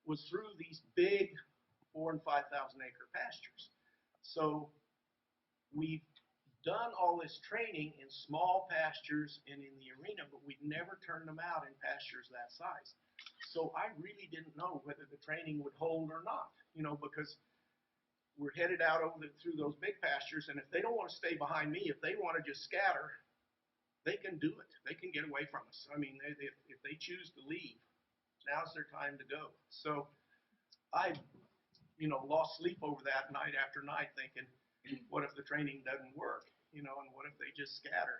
was through these big 4,000 and 5,000 acre pastures. So we've done all this training in small pastures and in the arena, but we've never turned them out in pastures that size. So I really didn't know whether the training would hold or not, because we're headed out through those big pastures, and if they don't want to stay behind me, if they want to just scatter, they can do it. They can get away from us. I mean, if they choose to leave, now's their time to go. So I, lost sleep over that night after night thinking, what if the training doesn't work, and what if they just scatter,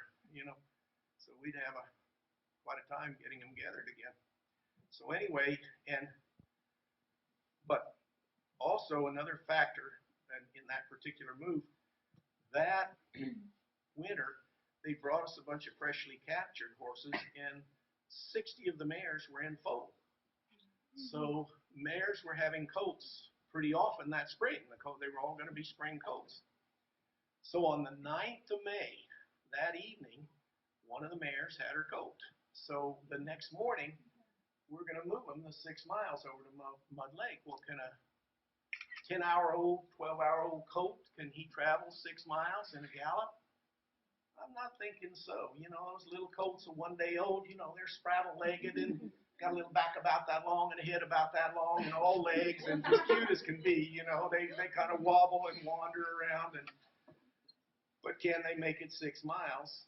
So we'd have quite a time getting them gathered again. So anyway, but also another factor in that particular move, that winter, they brought us a bunch of freshly captured horses, and 60 of the mares were in foal. So mares were having colts pretty often that spring. They were all going to be spring colts. So on the 9th of May, that evening, one of the mares had her colt. So the next morning, we're going to move them the 6 miles over to Mud Lake. Well, can a 10-hour-old, 12-hour-old colt, can he travel 6 miles in a gallop? I'm not thinking so. Those little colts are 1 day old, they're spraddle-legged and got a little back about that long and a head about that long, all legs, and as cute as can be, they kind of wobble and wander around. But can they make it 6 miles?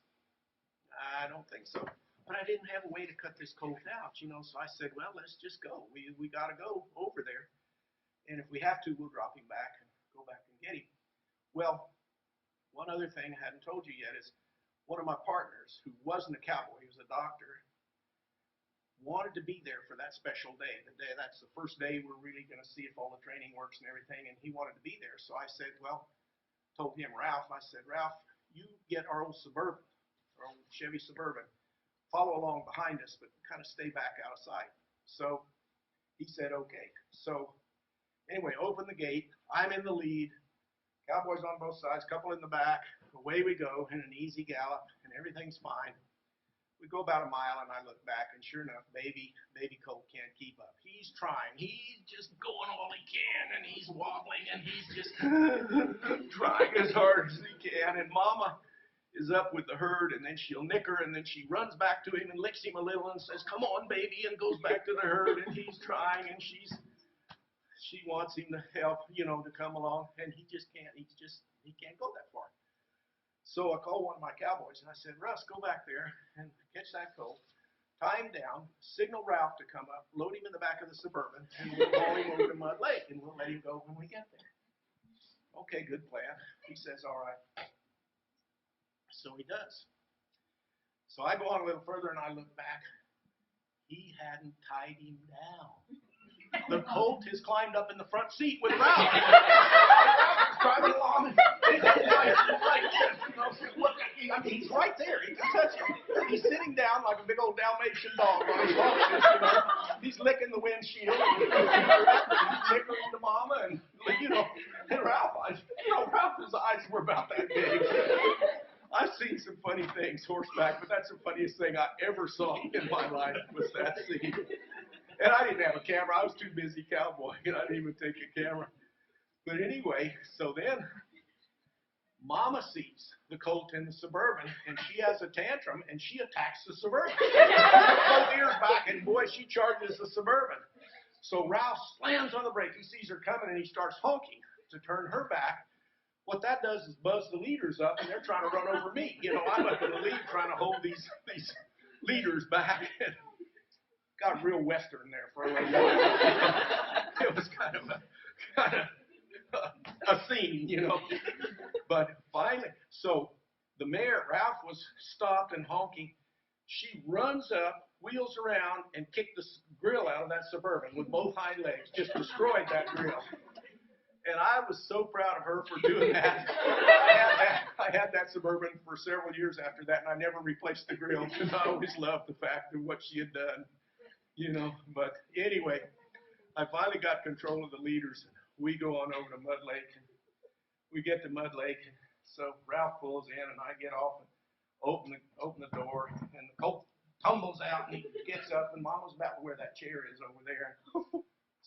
I don't think so. But I didn't have a way to cut this colt out, so I said, well, let's just go. We got to go over there. And if we have to, we'll drop him back and go back and get him. Well, one other thing I hadn't told you yet is one of my partners, who wasn't a cowboy, he was a doctor, wanted to be there for that special day. That's the first day we're really going to see if all the training works and everything, and he wanted to be there. So I said, well, told him, Ralph, you get our old Suburban, our old Chevy Suburban, follow along behind us, but kind of stay back out of sight. So he said, okay. So anyway, open the gate. I'm in the lead. Cowboys on both sides, couple in the back. Away we go in an easy gallop, and everything's fine. We go about a mile, and I look back, and sure enough, baby colt can't keep up. He's trying. He's just going all he can, and he's wobbling, and he's just trying as hard as he can. And Mama is up with the herd, and then she'll nick her, and then she runs back to him and licks him a little and says, come on, baby, and goes back to the herd, and he's trying, and she wants him to help, to come along, and he just can't. He can't go that far. So I called one of my cowboys, and I said, Russ, go back there and catch that colt, tie him down, signal Ralph to come up, load him in the back of the Suburban, and we'll haul him over to Mud Lake, and we'll let him go when we get there. Okay, good plan. He says, all right. So he does. So I go on a little further, and I look back. He hadn't tied him down. The colt has climbed up in the front seat with Ralph. Ralph is driving along. He's right there. He can touch him. He's sitting down like a big old Dalmatian dog on his haunches. He's licking the windshield. He's nickering to Mama, and Ralph. Ralph's eyes were about that big. I've seen some funny things horseback, but that's the funniest thing I ever saw in my life was that scene. And I didn't have a camera. I was too busy cowboying, and I didn't even take a camera. But anyway, so then Mama sees the colt in the Suburban, and she has a tantrum, and she attacks the Suburban. Both ears back, and boy, she charges the Suburban. So Ralph slams on the brake. He sees her coming, and he starts honking to turn her back. What that does is buzz the leaders up, and they're trying to run over me. I'm up in the lead trying to hold these leaders back. Got real Western there for a little while. It was kind of a scene, But finally, so the mare, Ralph, was stopped and honking. She runs up, wheels around, and kicked the grill out of that Suburban with both hind legs. Just destroyed that grill. And I was so proud of her for doing that. I had that Suburban for several years after that, and I never replaced the grill because I always loved the fact of what she had done. But anyway, I finally got control of the leaders. We go on over to Mud Lake, and we get to Mud Lake. So Ralph pulls in, and I get off and open the door, and the colt tumbles out, and he gets up, and Mama's about where that chair is over there.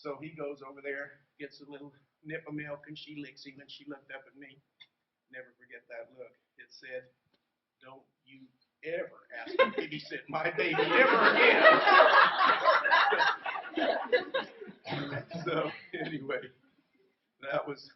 So he goes over there, gets a little nip of milk, and she licks him, and she looked up at me. Never forget that look. It said, "Don't you ever ask me to babysit my baby ever again." So anyway, that was